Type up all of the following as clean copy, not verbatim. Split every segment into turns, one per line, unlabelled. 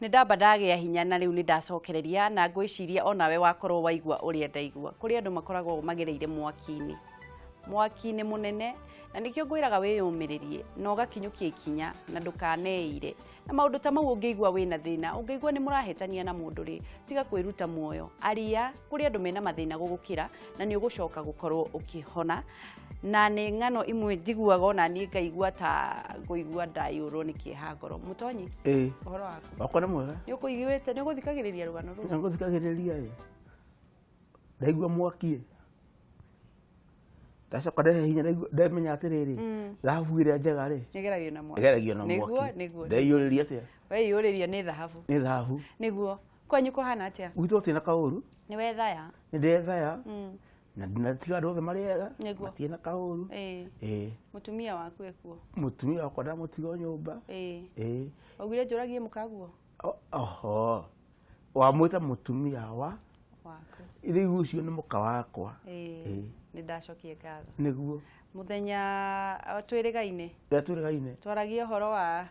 nĩ ndamba ndagĩa hinya na rĩu nĩ ndacokereria na ngwĩciria onawe wakorwo waigua ũrĩa ndaigua kũrĩ andũ makoragwo magereire mwaki-inĩ mũnene na nĩkĩo ngwĩraga wĩyũmĩrĩrie na ũgakinyũkia ikinya na ndũkaneire na maũndũ ta mau ũngĩigua wĩna thĩna ũngĩigua nĩ mũrahĩtania na mũndũ rĩ tiga kwĩruta muoyo aria kũrĩ andũ mena mathĩna gũgũkĩra na nĩ ũgũcoka gũkorwo ũkĩhona na nĩ ng'ano imwe njiguaga ona niĩ ngaigua ta ngũigua ndayũrwo nĩ kĩeha ngoro Mũtonyi ũhoro waku
wakwa nĩ mwega
nĩ ũkũiguĩte nĩ ũgũthikagĩrĩria rũgano rũu
nĩ ngũthikagĩrĩria ndaigua mwaki ndacoka ndehe hinya ndamenya atĩrĩrĩ thahabu ĩrĩa njega rĩ
ĩgeragio na mwaki
nĩguo ndeyũrĩria atĩa
weyũrĩria nĩ thahabu nĩguo kwanyu kũhana atĩa
gwitũ tũtirĩ na kaũru
nĩ wethaya
nĩ ndethaya na ndinatiga andũ othe marĩ ega matirĩ na kaũru
mũtumia waku ekuo
mũtumia wakwa ndamũtiga nyũmba
augire njũragie mũkaguo
oho wamwĩta mũtumia waku rĩu ũcio nĩ mũka wakwa
nĩ ndacokie ngatho
nĩguo
mũthenya twĩrĩgaine twaragia ũhoro wa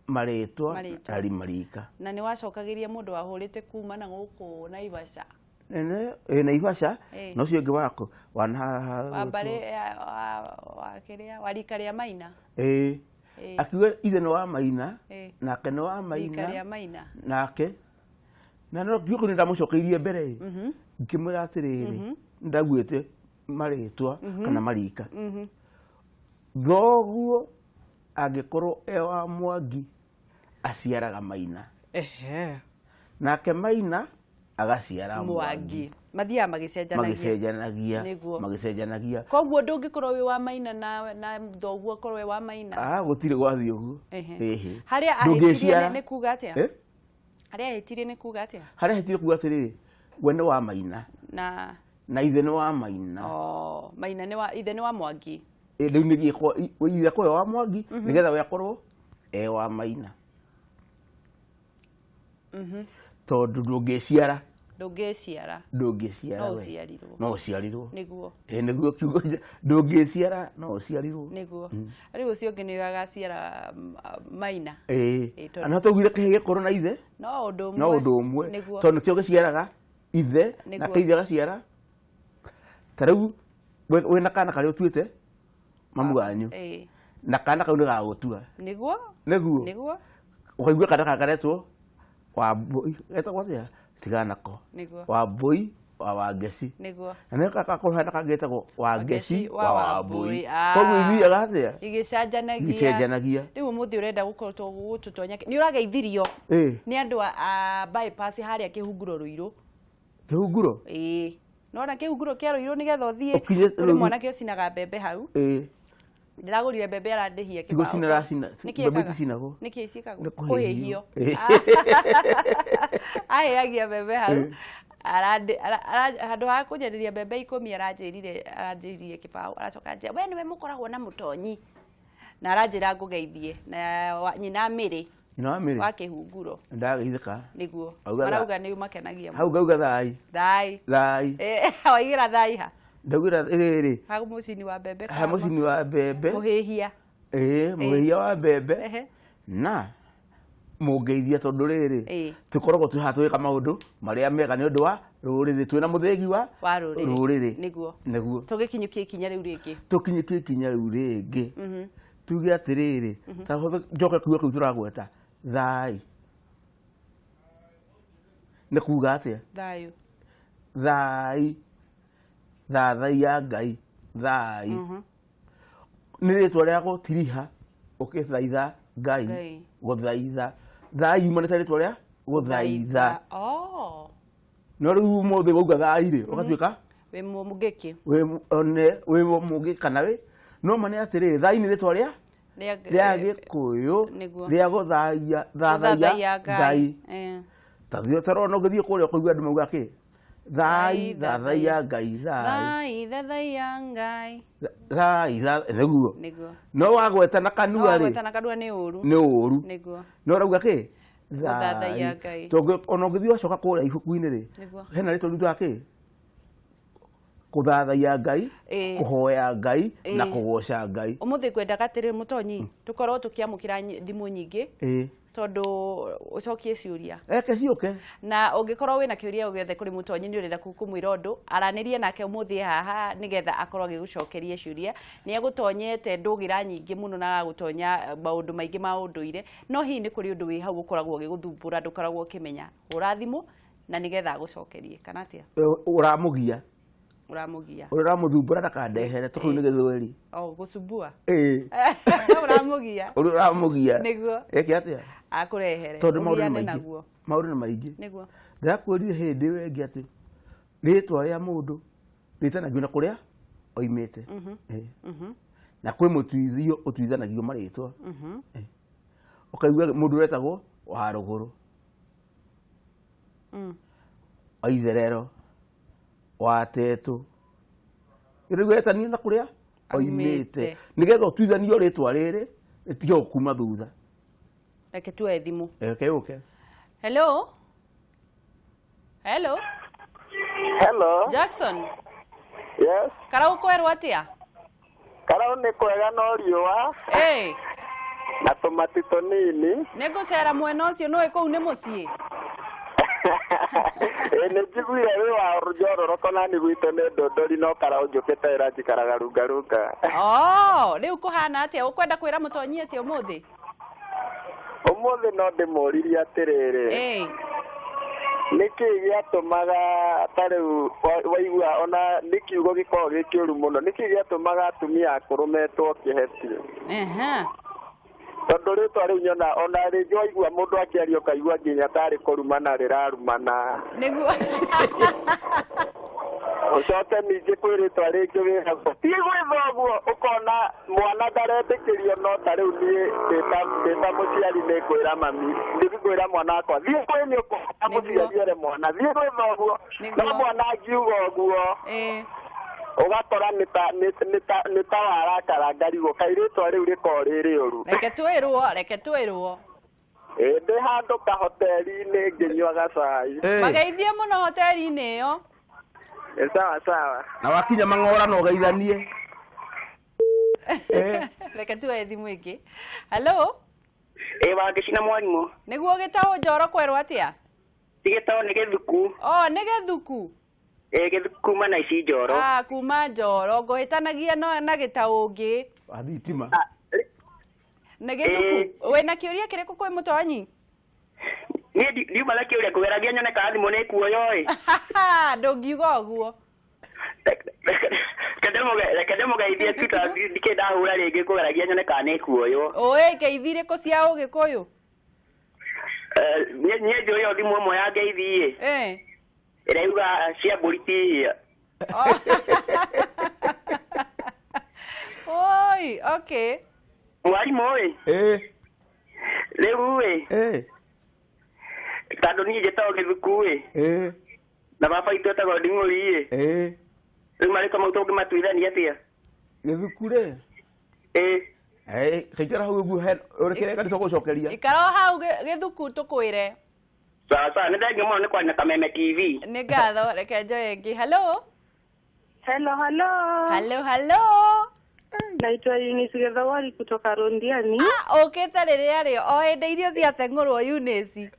marĩtwa ari marika
na nĩ wacokagĩria mũndũ wahũrĩte kuma na gũkũ Naivasha
Naivasha no ũcio ũngĩ wako
wa rika rĩa Maina
akiuga ithe nĩ wa Maina nake nĩ wa Maina nake na no ngĩũkũ nĩ ndamũcokeirie mbere ngĩmwĩra atĩrĩrĩ ndaguĩte marĩtwa kana marika thoguo angĩkorwo wa Mwangi aciaraga Maina nake Maina agaciara Mwangi
mathiaga
magĩcenjanagia
koguo ndũngĩkorwo wĩ wa Maina na thoguo akorwo wĩ wa Maina
gũtirĩ gwathi ũguo
harĩa ahĩtirie nĩ kuga atĩa harĩa ahĩtirie kuga
atĩrĩrĩ we nĩ wa Maina na ithe nĩ wa Maina
Maina nĩ wa ithe nĩ wa Mwangi
rĩu nĩ gĩkwo ithe kwa wa Mwangi nĩgetha we akorwo wa Maina tondũ ndũngĩciara no ũciarirwo nĩguo kiugo ndũngĩciara no ũciarirwo
nĩguo rĩu ũcio ũngĩ nĩ agaciara Maina
na tũgire kĩhĩ gĩkorwo na ithe
no
ũndũ ũmwe tondũ nĩkĩo gĩciaraga ithe na kĩithe agaciara ta rĩu wĩna kana karĩa ũtuĩte mamu wanyu na kana kau nĩ gagũtua nĩguo ũkaigua kana kakaretwo Wambũi etagwo atĩa tiganako Wambũi wa Wangeci na nĩ gagakorwo hana kangĩtagwo Wangeci wa Wambũi koguo ithiaga atĩa igĩcenjanagia
rĩu ũmũthĩ ũrenda gũkorwo tũtonya nĩ ũrageithirio nĩ andũ a bypass harĩa kĩhunguro Rũirũ nona kĩhunguro kĩa Rũirũ nĩgetha ũthiĩ kũrĩ mwanake ũcinaga mbembe hau ndĩragũrire mbembe arandĩhia
kĩbao mbembe icinagwo
nĩkĩ ciĩkagwo kũhĩhio ahĩagia mbembe hau handũ ha kũnyenderia mbembe 10 aranjĩrire kĩbao aracoka anjĩra we nĩwe mũkoragwo na Mũtonyi na aranjĩra ngũgeithie na nyina Mĩrĩ wa kĩhunguro
ndageithĩka
nĩguo marauga nĩ makenagia
hau ngauga thai
waigĩra thai ha
ndaugĩra rĩrĩ
ha mũcini wa mbembe
mũhĩhia wa mbembe na mũngeithia tondũ rĩrĩ tũkoragwo twĩka maũndũ marĩa mega nĩ ũndũ wa rũrĩrĩ twĩna mũthĩgi wa rũrĩrĩ nĩguo
tũgĩkinyũkia ikinya rĩu rĩngĩ
tuge atĩrĩrĩ ta njoke kuga kũu tũragweta thai nĩ kuga atĩa thai thathai ya Ngai thai nĩ rĩtwa rĩa gũtiriha ũkĩthaitha Ngai gũthaitha thai yumanĩte rĩtwa rĩa gũthaitha no rĩu ũmũthĩ wauga thai rĩ ũgatuĩka
wĩ mũngĩki
wĩ mũngĩki kana wĩ no mane atĩrĩrĩ thai nĩ rĩtwa rĩa Gĩkũyũ rĩa gũthaitha Ngai ta thĩotara no gĩthiĩ kũrĩa kũigua andũ mauga kĩ thai thathai ya Ngai thai nĩguo no wagweta na kanua rĩ
nĩ
ũũru no rauga kĩ thai ona ũngĩthiĩ wacoka kũrĩa ibuku-inĩ rĩ hena rĩtwa rĩtwa kĩ kuthathaia Ngai kuhoya Ngai na kugoca Ngai
umuthi kwenda gatiri mutonyi tukorwo tukiamukira thimu nyingi tondu ucokie ciuria
eke ciuke
na ungikorwo wina kiuria giothe kuri mutonyi ni urenda kumwira undu aranirie nake umuthi haha nigetha akorwo agigucokeria ciuria ni agutonyete ndugira nyingi muno na agutonya maundu maingi ma unduire no hihi ni kuri undu wi hau ukoragwo giguthumbura ndukoragwo ukimenya urathimu na nigetha agucokerie kana atia
uramugia
uramuthumbura
ndakandehere tuku ni githweri
gucumbua
uramugia
niguo
eke atia
akurehere
tondu maundu ni maingi
niguo
ndakwirire hindi wengi ati ritwa ria mundu ritanagio na kuria oimite na kwi mutuithio utuithanagio maritwa ukaigua mundu retagwo wa ruguru oitherero watetu irigwetania na kuria oimite nigetha utuithanio ritwa riri ritige kuma thutha
reke tuwe thimu
okay
hello Jackson
yes
karau kwerwo atia
karau ni kwega no riua na tomati tonini
nigucera mwena ucio no ikou ni mucii
ni njiguire wi wa rujororoko na ni gwitũ nĩ ndũndũri no karau njũkĩte ĩra njikaraga rungarunga
rĩu kũhana atia ũkwenda kwĩra mũtonyi atia ũmũthĩ
no ndĩmũririe atĩrĩrĩ nĩkĩ gĩatũmaga tarĩu waigua ona nĩ kiugo gĩkoragwo gĩ kĩũru mũno nĩkĩ gĩatũmaga atumia akũrũ metwo kĩheti tondu ritwa riu nyona ona ringi waigua mundu akiaria ukaigua nginya tari kurumana rirarumana
niguo
ucoke ningi kwi ritwa ringi wira ti gwitha uguo ukona mwana ndaretikirio no ta riu nie ndita muciari ni kwira mami ndithi kwira mwana akwa thie kwi nyuko amuciari ere mwana thie gwitha uguo no mwana angiuga uguo ugatora nita warakara ngarigo kairĩtwa rĩu rĩkorwo rĩrĩ ũru
reke twĩrwo
ndĩ handũ kahoteri-inĩ ngĩnyua gacai
mageithie mũno hoteri-inĩ ĩyo
sawa
na wakinya mang'ora no geithanie
reke tuwe thimũ ĩngĩ hello
wangĩcina mwarimũ
nĩguo gĩtaũ njoro kwerwo atĩa
gĩtaũ nĩ gĩthuku
nĩ gĩthuku
kuma na ici njoro
kuma njoro ngũhĩtanagia na gĩtaũ ũngĩ
wathitima
nĩ gĩthuku wĩna kĩũria kĩrĩkũ kwĩ mũtonyi
niĩ ndiuma na kĩũria kũgeragia nyone kana thimũ nĩ ĩkuoyo
ndũngiuga ũguo
reke ndĩmũgeithie tu ndikĩ ndahũra rĩngĩ kũgeragia nyone kana nĩ ĩkuoyo
ngeithi irĩkũ cia ũgĩkũyũ
niĩ njũĩ o thimũ ĩmwe ya ngeithi irauga cia mbũri tihia
okay
mwarimũ rĩu tondũ niĩ njĩtagwo gĩthuku na baba itũ etagwo nding'ũri rĩu marĩtwa mau tũngĩmatuithania atĩa
gĩthuku kaingĩra hau ũguo ũrekere kanitha gũcokeria
ikara hau gĩthuku tũkwĩre
sawa nĩ thengiũ mũno nĩ kwaria na Kameme TV
nĩ ngatho reke njoe ĩngĩ hello
naitwa Eunice Gethawari kutoka Rondiani
ũkĩte rĩrĩa rĩo o hĩndĩ irio ciateng'ũrwo Eunice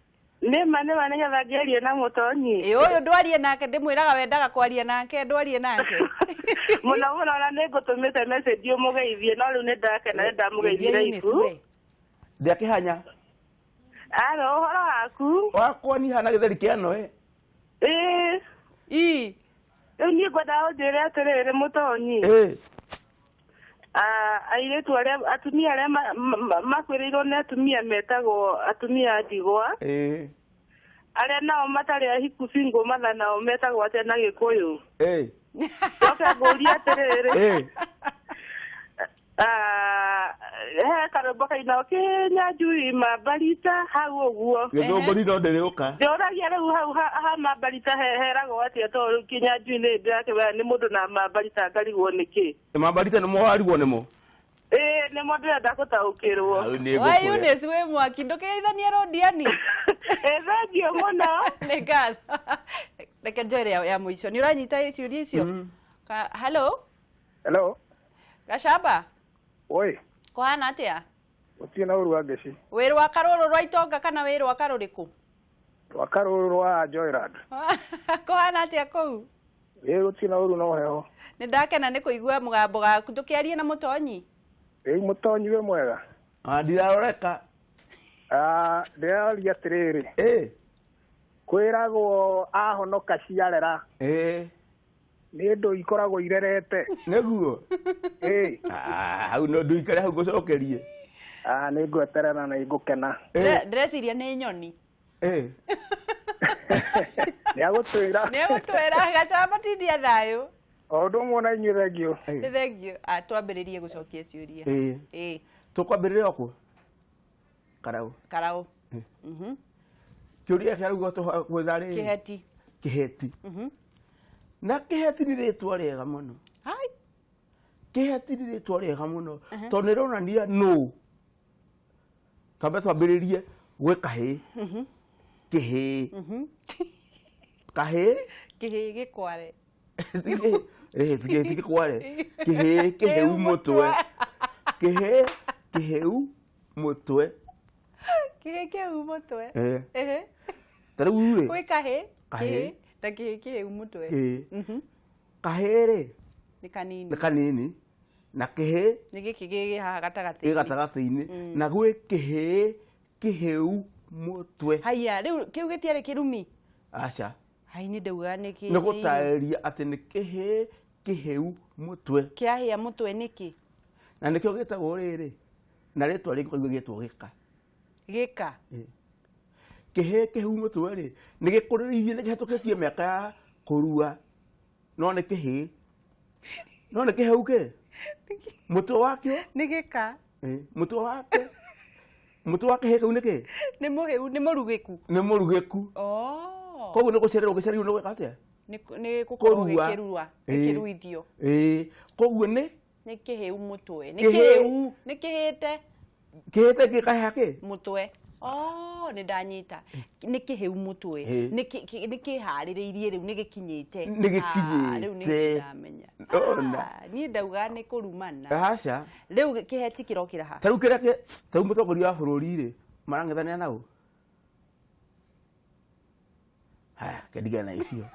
nĩma nĩgetha ngĩarie na mũtonyi
ũyũ ndwarie nake ndĩmwĩraga wendaga kwaria nake ndwarie nake
mũno na nĩngũtũmĩte message ũmũgeithie no rĩu nĩndakena ndamũgeithia iku
ndĩakĩhanya
alo ũhoro waku
wakwa ni hana gĩtheri kĩano
rĩu niĩ ngwenda ũnjĩre atĩrĩrĩ mũtonyi airĩtu arĩa atumia arĩa makwĩrĩirwo nĩ atumia metagwo atumia ndigwa arĩa nao matarĩ ahiku bingo matha nao metagwo atĩa na Gĩkũyũ njoke ngũrie atĩrĩrĩ he karũmbo kainao kĩnyanjui mambarita hau ũguo
gĩthũngũri no ndĩrĩũka
ndĩũragia rĩu hau ha mambarita heragwo atĩa to rĩu kĩnyanjui nĩ ndĩrakĩmenya nĩ mũndũ na mambarita ngarigwo nĩkĩ
mambarita nĩmo warigwo nĩmo
nĩmo ndĩrenda gũtaũkĩrwo
wa Eunice wĩ mwaki ndũkĩgeithania Rondiani
thengio mũno
nĩ ngatho reke njoe ya mũico nĩ ũranyita ciũria icio Hello?
Hello?
Gacamba?
Oi.
Kũhana atĩa?
Gũtirĩ na ũru wa ngeci.
Wĩ rwa karũrũ rwa itonga kana wĩ rwa karũrĩkũ?
Rwa karũrũ rwa Joyland.
Kũhana atĩa kũu?
Gũtirĩ na ũru no heho.
Nĩ ndakena nĩ kũigua mũgambo gaku, tũkĩarie na mũtonyi.
Mũtonyi we mwega.
Ndiraroreka.
Ndĩraria atĩrĩrĩ. Kwĩragwo ahonoka ciarera. Nĩ ndũ ikoragwo irerete.
Nĩguo? Hau no ndũikare hau gũcokerie.
Nĩ ngweterera na ngũkena.
Ndĩreciria nĩ nyoni. Nĩagũtwĩra Gacamba tindia thayũ.
O ũndũ ũmwe na inyuĩ thengio.
Nĩ thengio. Twambĩrĩrie gũcokia ciũria.
Tũkwambĩrĩria okũ? Karaũ.
Karaũ.
Kĩũria kĩa rĩu gwetha rĩrĩ.
Kĩheti.
Kĩheti. Na kĩheti nĩ rĩtwa rĩega mũno.
Hai.
Kĩheti nĩ rĩtwa rĩega mũno. Tondũ nĩ rĩonania nũ. Twambe twambĩrĩrie gwĩ kahĩ. Kĩhĩ. Kahĩ.
Kĩhĩ gĩkware.
Gĩkware. Kĩhĩ kĩhĩu mũtwe. Kĩhĩ kĩhĩu mũtwe.
Kĩhĩ kĩhĩu mũtwe.
Ta rĩu rĩ.
Gwĩ kahĩ. Kahĩ. Na kĩhĩ kĩhĩu mũtwe.
Kahĩ rĩ.
Nĩ kanini.
Nĩ kanini. Na kĩhĩ.
Nĩ gĩkĩ gĩ haha gatagatĩ-inĩ.
Gĩ gatagatĩ-inĩ. Na gwĩ kĩhĩ kĩhĩu mũtwe.
Haya, rĩu kĩu gĩtiarĩ kĩrumi.
Aca.
Hai nĩ ndauga nĩ kĩ.
Nĩ gũtarĩria atĩ nĩ kĩhĩ kĩhĩu mũtwe.
Kĩahĩa mũtwe nĩkĩ?
Na nĩkĩo gĩtagwo rĩrĩ. Na rĩtwa rĩngĩ gĩtwo gĩka.
Gĩka.
Kĩhĩ kĩhĩu mũtwe rĩ, nĩ gĩkũrĩrĩirie nĩ kĩhetũkĩtie mĩaka ya kũrua. No nĩ kĩhĩ. No nĩ kĩhĩu kĩ? Mũtwe wakĩo?
Nĩ gĩka.
Mũtwe wakĩo? Mũtwe wa kĩhĩ kĩu nĩ kĩ?
Nĩ mũhĩu, nĩ mũrugĩku.
Nĩ mũrugĩku. Koguo nĩ gũcererwo gĩcereirwo nĩ gwĩka atĩa?
Nĩ gũkorwo gĩkĩrua, gĩkĩruithio.
Koguo nĩ?
Nĩ kĩhĩu mũtwe. Nĩ kĩhĩu. Nĩ kĩhĩte.
Kĩhĩte gĩkahĩa kĩ?
Mũtwe. Nĩ ndanyita. Nĩ kĩhĩu mũtwe. Nĩ kĩharĩrĩirie rĩu nĩ gĩkinyĩte.
Nĩ gĩkinyĩte.
Rĩu nĩ ndamenya. Niĩ ndauga nĩ kũrumana.
Aca.
Rĩu kĩheti kĩrokĩra ha.
Ta rĩu kĩrĩa ta rĩu mũtongoria wa bũrũri rĩ, marang'ethanĩra naũ? Haya, kendigana icio.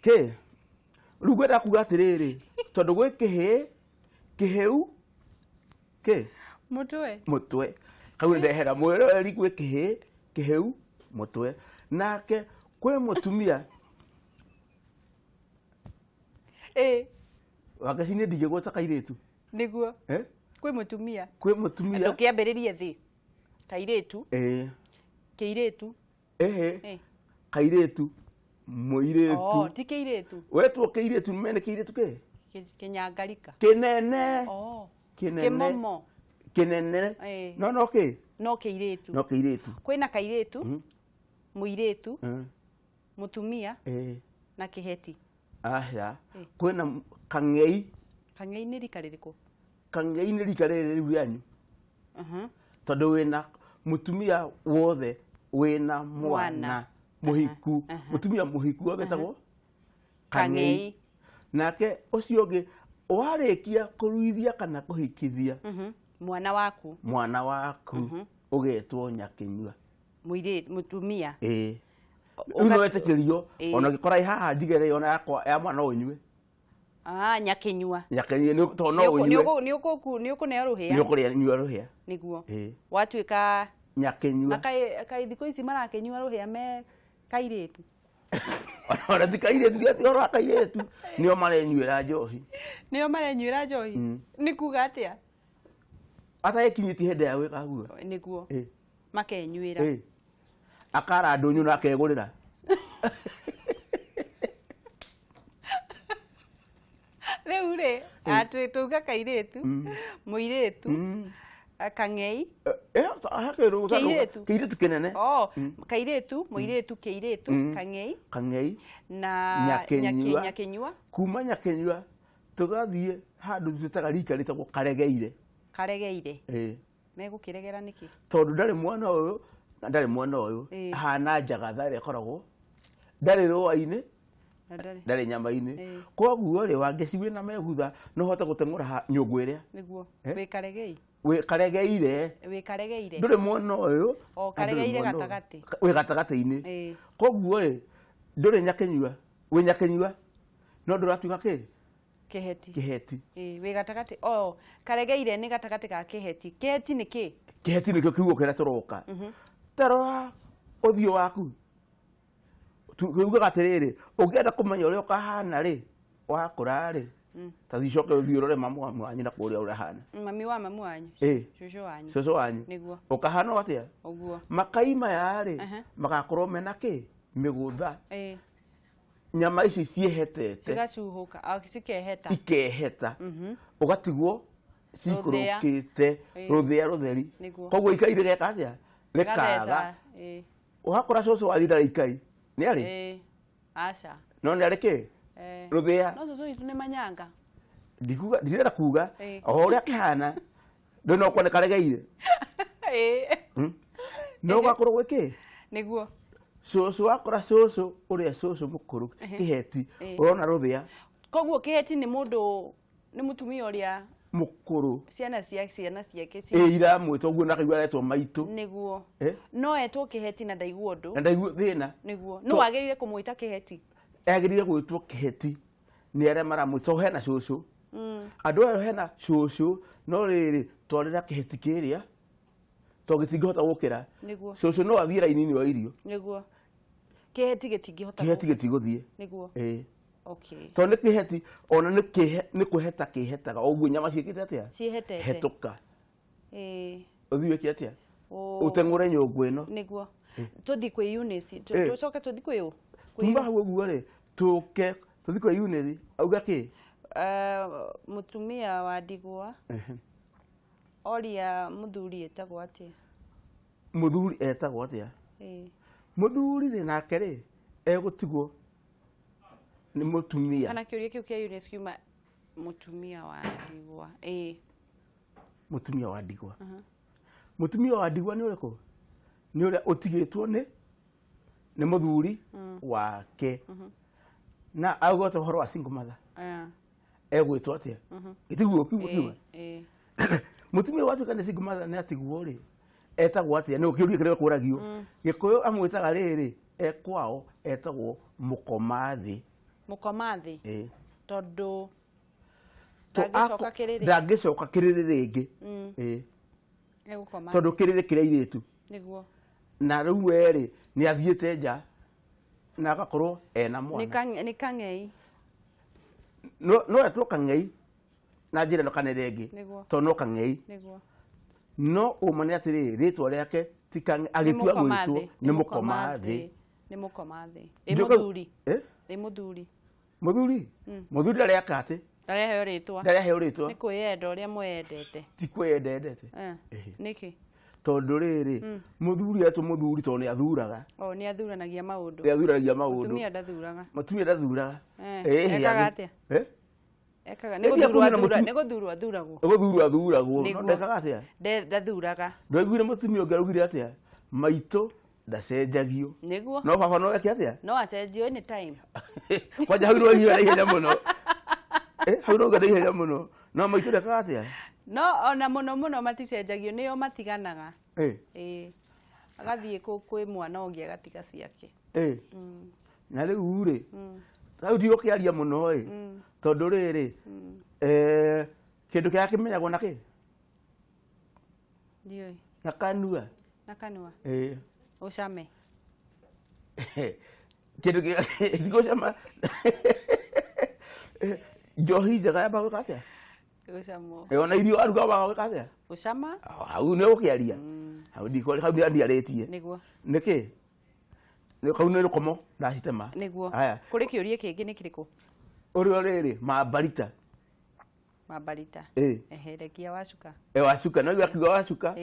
Rĩu ngwenda kuga atĩrĩrĩ, tondũ gwĩ kĩhĩ, kĩhĩu, kĩ?
Mũtwe.
Mũtwe. Hau nĩ ndehera mwĩroreri gwĩ kĩhĩ, kĩhĩu, mũtwe. Nake kwĩ mũtumia. Wangeci nĩ ndingĩgweta kairĩtu.
Nĩguo. Kwĩ mũtumia.
Kwĩ mũtumia.
Ndũkĩambĩrĩrie thĩ. Kairĩtu. Kĩirĩtu. Kairĩtu.
Mũirĩtu.
Ti kĩirĩtu.
Wetwo kĩirĩtu nĩ mene kĩirĩtu kĩ?
Kĩnyangarika.
Kĩnene. Kĩnene.
Kĩmomo.
Kĩnene. No kĩ?
No kĩirĩtu.
No kĩirĩtu.
Kwĩna kairĩtu, mũirĩtu, mũtumia na kĩheti.
Aca. Kwĩna kang'ei.
Kang'ei nĩ rika rĩrĩkũ?
Kang'ei nĩ rika rĩrĩ rĩu rĩanyu. Tondũ wĩna mũtumia wothe wĩna mwana mũhiku. Mũtumia mũhiku wetagwo kang'ei. Nake ũcio ũngĩ warĩkia kũruithia kana kũhikithia
mwana waku
ũgetwo nyakĩnyua.
Mũtumia.
Rĩu no wetĩkĩrio ona ũngĩkora haha njigere ona yakwa ya mwana no ũnyue.
Nyakĩnyua.
Nyakĩnyua tondũ no ũnyue.
Nĩ ũkũneo rũhĩa.
Nĩ ũkũnyua rũhĩa.
Nĩguo. Watuĩka
nyakĩnyua.
Kaĩ thikũ ici marakĩnyua rũhĩa me kairĩtu.
Ona ti kairĩtu nĩ ũhoro wa kairĩtu. Nĩo marenyuĩra njohi.
Nĩo marenyuĩra njohi. Nĩ kuga atĩa?
Atagĩkinyĩtie hĩndĩ ya gwĩka guo.
Nĩguo. Makenyuĩra.
Akara ndũnyũ na akegũrĩra.
Rĩu rĩ, tuga kairĩtu, mũirĩtu, kang'ei.
Kĩirĩtu kĩnene.
Kairĩtu, mũirĩtu, kĩirĩtu, kang'ei.
Kang'ei.
Na nyakĩnyua.
Kuma nyakĩnyua tũgathiĩ handũ twĩtaga rika rĩtagwo karegeire.
Karegeire. Megũkĩregera nĩkĩ?
Tondũ ndarĩ mwana ũyũ na ndarĩ mwana ũyũ. Hana njagatha ĩrĩa ĩkoragwo ndarĩ rũa-inĩ ndari nyama-ini koguo ri wangeci wina megutha no hote guteng'ura nyungu iria
niguo wikaregei
wikaregeire nduri mwona uyu
karegeire gatagati
wi gatagati-ini koguo ri nduri nyakenyua wi nyakenyua no nduratuga kiheti
wi gatagati karegeire ni gatagati ga kiheti ni ki
kiheti nikio kiugo kiria turoka tarora uthio waku tuugaga atiriri ungienda kumenya uria ukahana ri wakura ri ta thicoke uthio rore mamu wanyu na kuria uria hana
mamu wanyu cucu wanyu niguo
ukahana atia
uguo
makaima yari magakorwo mena ki migutha nyama ici ciehetete
cigacuhuka
ikeheta ugatigwo cikurukite ruthia rutheri koguo ikai rigeka atia rikaga uhakora cucu wathi ndari ikai ni ari
aca
no ni ari ki ruthia
no cucu itu ni manyanga
ndirenda kuga o uria kihana no kwone karegeire no gakorwo gwiki
niguo
cucu wakora cucu uria cucu mukuru kiheti urona ruthia
koguo kiheti ni mundu ni mutumia uria
mukuru
ciana ciake
iramwita uguo nakaigua aretwo maitu
niguo no etwo kiheti na ndaigua undu
na ndaigua thina
niguo no agirire kumwita kiheti
agirire gwitwo kiheti ni aria maramwita hena cucu andu ayo hena cucu no riri twarira kiheti kiria to gitingihota gukira cucu no athie raini-ini wa irio
niguo kiheti gitingihota
gitiguthie
niguo okay
to ni kiheti ona ni kuheta kihetaga uguo nyama ciikite atia
cihetete
hetuka uthie ki atia uteng'ure nyungu ino
niguo tuthi kwi Eunice tucoke tuthi kwi
kuma hau uguo ri tuke tuthi kwi Eunice auga ki
mutumia wa ndigwa oria muthuri etagwo atia
muthuri etagwo atia muthuri ri nake ri egutigwo ni mutumia
kana kiuria kiu kia Eunice kiuma mutumia wa ndigwa
mutumia wa ndigwa mutumia wa ndigwa ni uriku ni uria utigitwo ni muthuri wake na augote horo wa single mother egwitwo atia itiguo kiugo mutumia watu kana single mother ni atigwo ri etagwo atia ni ukiuria kire kuragio gikuyu amwitaga riri ekwao etagwo mukomathi
tondu
ndangicoka kiriri ringi tondu kiriri kiria iritu
niguo
na riu eri ni athiete nja na agakorwo ena mwana
ni kang'ei
no etwo kang'ei na njira no kana ringi tondu no kang'ei no umane atiri ritwa riake ti kang'ei agitua gwitwo ni mukomathi muthuri aria akate ndaria ritwa
ni kwiyenda uria mwendete
ti kwiyendete
niki
tondu riri muthuri etu muthuri tondu ni athuraga
ni athuranagia maundu
mutumia ndathuraga
ekaga atia ekaga ni guthurwo athuragwo
no ndekaga atia
ndathuraga
ndwaiguire mutumia ungi araugire atia maitu ndacenjagio
niguo
no baba no eke atia
no acenjio any time
kwanja hau no hinya ihenya muno hau no ngada ihenya muno no maitu ndekaga atia
no ona muno maticenjagio nio matiganaga agathie kwi mwana ungi agatiga ciake
na riu ri hau ndio kiaria muno tondu riri kindu kia kimenyagwo na ki
ndioi
na kanua
ucame
kindu kia gocama njohi njega yamba gwika atia
gucamo
ona irio aruga wa gwika atia
gucama
hau ni ukiaria hau ndiko hau ndiaritie
niguo
niki ni kau ni rukomo ndacitema
niguo kuri kiuria kingi ni kiriku
urio riri mambarita
rekia wacuka
wacuka no akiuga wacuka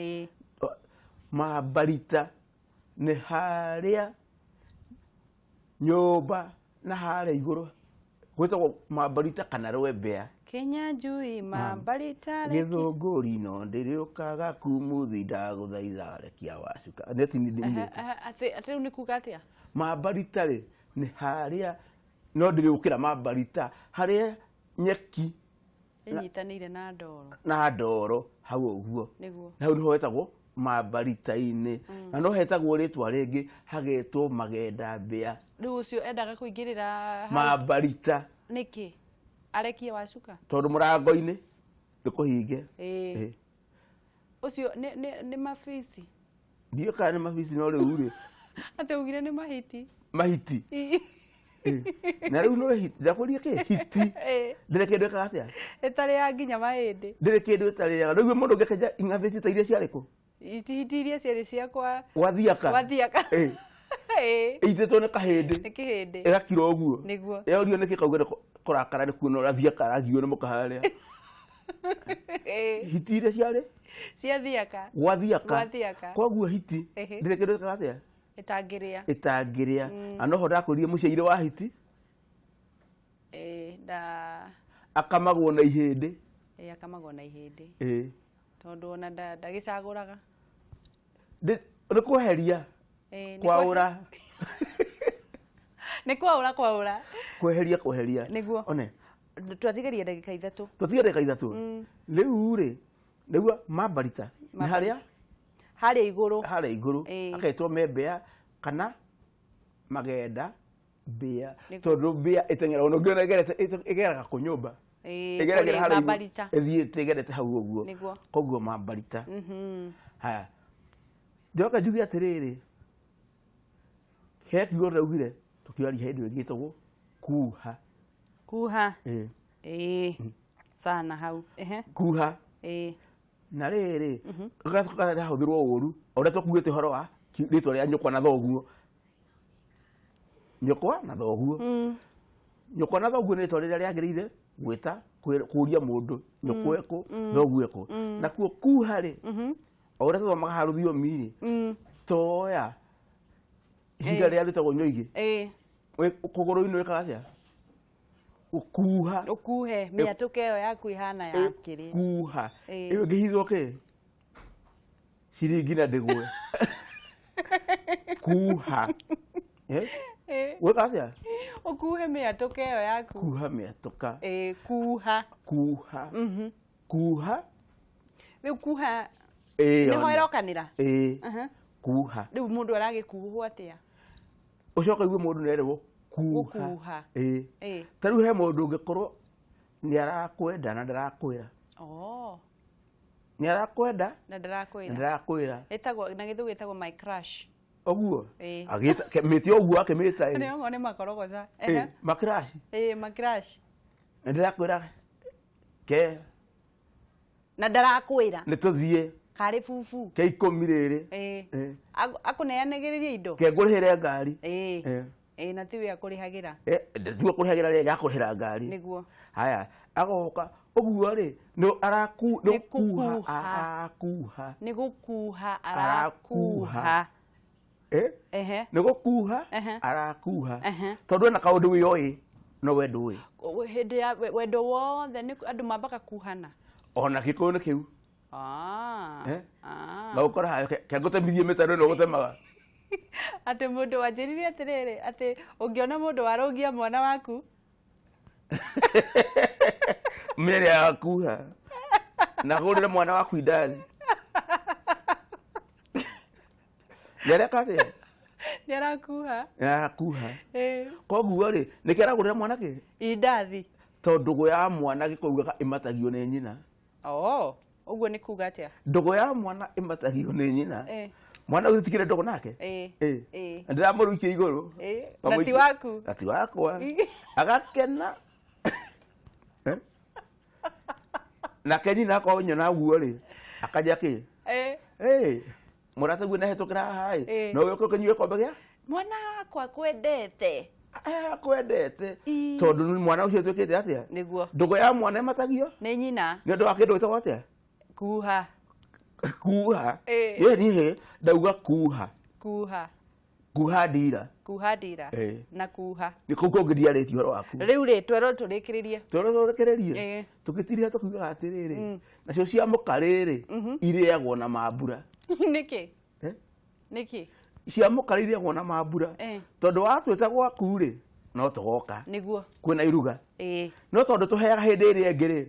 mambarita ni haria nyumba na haria iguru gwitagwo mambarita kana rwembea
Kenya njui mambarita
githunguri no ndiriukaga kumuthi ndaguthaitha rekia wacuka neti ni ndimite
ati ni kuga atia
mambarita ri ni haria no ndigukira mambarita haria nyeki
inyitanire na ndoro
hau uguo hau niho hetagwo mambarita-ini na no hetagwo ritwa ringi hagetwo magenda mbia
riu ucio endaga kuingirira
mambarita
niki arekie wacuka
tondu murango-ini ndikuhinge
ucio ni mafici
ndio kana ni mafici no riu ri
ate ugire ni mahiti
na riu no hiti ndakuria ki hiti ndire kindu katia
etari ya nginya mahindi
ndire kindu etari ya riu mundu ngekenja ingatheci ta iria ciariko
hiti iria ciari ciakwa
wathiaka itetwo ni kahindi igakira uguo
niguo
yorio niki kaugire kurakara ni kuona urathiaka rangio ni mukaharia hiti iria ciari
ciathiaka
wathiaka koguo hiti ndire kindu katia itangiria anoho ndakuririe muciire wa hiti akamagwo na ihindi
tondu ona ndagicaguraga
ni kweheria kwaura
ni kwaura
kweheria
niguo
one
twathigeria ndagika ithatu
riu ri niguo mambarita ni haria iguru akaitwo membea kana magenda mbia tondu mbia itengera ono ngiona igeraga kunyumba igeragera hari ithiite igerete hau uguo koguo mambarita haya ndoka njugi atiriri he kigo raugire tukiaria hindu igitagwo kuha
sana hau
kuha na riri gatuka rahuthirwo uru ora tukuite horo wa ritwa ria nyukwa na thoguo nyukwa na thoguo ni ritwa riria riagiriire gwita kuria mundu nyukwa eko thoguo eko na kuo kuha ri ora tuthomaga haruthio miri toya ihinda ria ritagwo nyoigi kuguru-ini wikaga atia
ukuhe miatuke iyo yaku ihana ya kiri
kuha iyo ngihithwo ki ciringi na ndigwe kuha wikaga atia
ukuhe miatuke iyo yaku
kuha miatuka
kuha riu kuha niho irokanira kuha riu mundu aragikuhuhwo atia
ucoka igwe mundu nerwo kuha tariu he mundu ungikorwo ni arakwenda na ndarakwira ni arakwenda
na
ndarakwira
etagwo na githugu etagwo my crush
oguo agita miti oguo akimita
ni ngo ni makorogoza
my crush
my crush
ndarakwira ke
na ndarakwira
ni tuthie
kari fufu
ke 10 riri
akuneanagiriria indo
ke ngurihire ngari
na tiwe akurihagira
tiwe kurihagira ri gakurihira ngari
niguo
haya agoka oguo ri no
nigukuha arakuha
nigukuha arakuha tondu na kaundu wiyoi no wendo wi
hindi ya wendo wothe ni andu mambaka kuhana
ona gikuyu ni kiu gukora hayo ke ngutemithie mitaro no gutemaga
ati mundu wanjirire atiriri ati ungiona mundu warugia mwana waku
mere akuha na gurire mwana waku indathi yare kase yarakuha koguo ri nikera mwana ki
indathi
tondu ndugu ya mwana gikuugaga imatagio ni nyina
uguo ni kuga atia
ndugu ya mwana imatagio ni nyina mwana utikire ndugu nake ndiramuruikia iguru ati wakwa agakena na kenyina ko nyona guo ri akaja ki murata gwe nahetukira hai no yoko kenywe ko bagia
mwana wakwa kwendete
kwendete tondu mwana ucio twikite atia
niguo
ndugu ya mwana imatagio
ni nyina
ni ndu akindu witagwo atia kuha ye ni he ndauga kuha ndira
na kuha
ni kuko ngiria reti horo waku
riu ri twero turikirerie
tukitiria tukiuga atiriri nacio cia mukariri iriagwo na mambura
niki
cia mukariri iriagwo na mambura tondu watwita gwaku ri no tugoka
niguo
kwina iruga no tondu tuheaga hindi iri engiri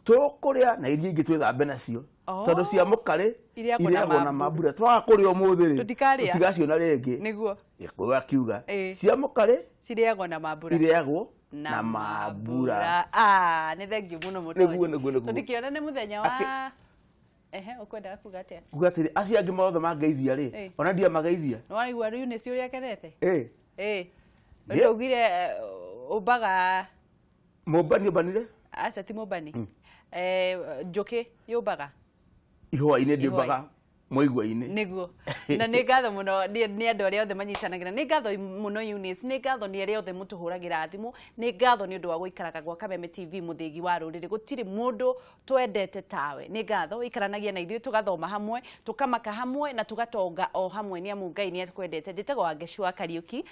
tukuria na iria ingi twithambe nacio tondu cia mukari iriagwo na mambura twaga kuria umuthi tutigaciona ringi
niguo
gikuyu akiuga cia mukari
ciriagwo na mambura
iriagwo na mambura
ni thengiu muno mutonyi
niguo
tukiona ni muthenya wa ukwenda kuga atia
kuga atiri acio angi mothe mangeithia ri ona ndia mageithia
no waigua riu ni ciuria kenete ndugire ubaga
mubani ubanire
acha ti mubani njuki yubaga
ihwa-ini ndimbaga moigua-ini
niguo na nĩ ngatho mũno nĩ andũ arĩa othe manyitanagĩra nĩ ngatho mũno Eunice nĩ ngatho nĩ arĩa othe mũtũhũragĩra thimũ nĩ ngatho nĩ ũndũ wa gũikaraga gwa Kameme TV mũthĩgi wa rũrĩrĩ gũtirĩ mũndũ twendete tawe nĩ ngatho ikaranagia na ithuĩ tũgathoma hamwe tũkamaka hamwe na tũgatonga o hamwe nĩ amu Ngai nĩ akwendete njĩtagwo Wangeci wa Kariũki